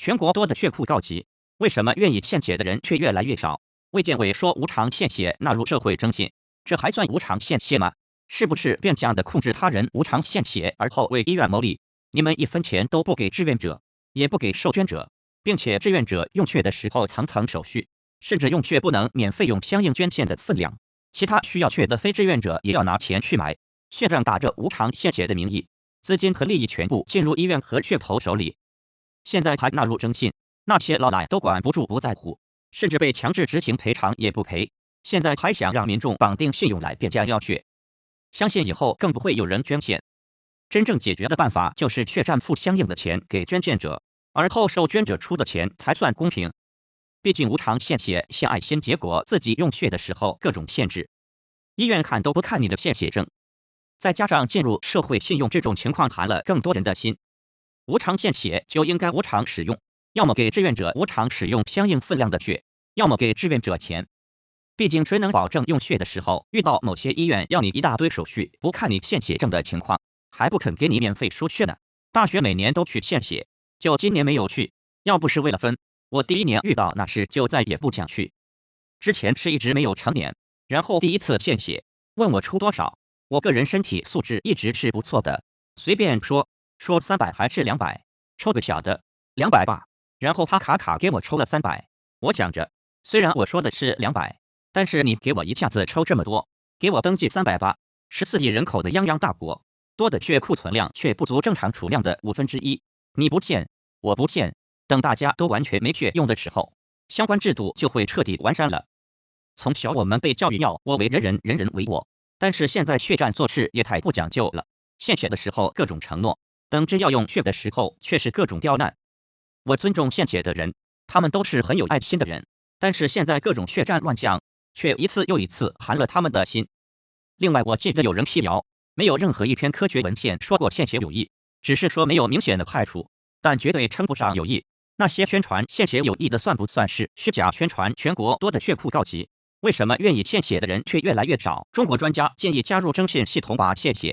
全国多的血库告急，为什么愿意献血的人却越来越少？卫健委说无偿献血纳入社会征信，这还算无偿献血吗？是不是变相的控制他人无偿献血，而后为医院谋利？你们1分钱都不给志愿者，也不给受捐者，并且志愿者用血的时候层层手续，甚至用血不能免费用相应捐献的分量，其他需要血的非志愿者也要拿钱去买。血账打着无偿献血的名义，资金和利益全部进入医院和血头手里。现在还纳入征信，那些老赖都管不住不在乎，甚至被强制执行赔偿也不赔。现在还想让民众绑定信用来变价要血，相信以后更不会有人捐献。真正解决的办法就是血站付相应的钱给捐献者，而后受捐者出的钱才算公平。毕竟无偿献血献爱心，结果自己用血的时候各种限制，医院看都不看你的献血证。再加上进入社会信用这种情况寒了更多人的心，无偿献血就应该无偿使用，要么给志愿者无偿使用相应分量的血，要么给志愿者钱。毕竟谁能保证用血的时候遇到某些医院要你一大堆手续，不看你献血证的情况，还不肯给你免费输血呢？大学每年都去献血，就今年没有去，要不是为了分，我第1年遇到那事就再也不想去。之前是一直没有成年，然后第一次献血，问我抽多少，我个人身体素质一直是不错的，随便说300还是200，抽个小的200吧，然后他卡给我抽了300，我想着虽然我说的是200，但是你给我一下子抽这么多，给我登记300吧，14亿人口的泱泱大国，多的血库存量却不足正常储量的1/5，你不献，我不献，等大家都完全没血用的时候，相关制度就会彻底完善了。从小我们被教育要我为人人，人人为我，但是现在血站做事也太不讲究了，献血的时候各种承诺，等真要用血的时候却是各种刁难。我尊重献血的人，他们都是很有爱心的人，但是现在各种血站乱象，却一次又一次寒了他们的心。另外我记得有人辟谣，没有任何一篇科学文献说过献血有益，只是说没有明显的害处，但绝对称不上有益。那些宣传献血有益的算不算是虚假宣传？全国多的血库告急，为什么愿意献血的人却越来越少？中国专家建议加入征信系统，把献血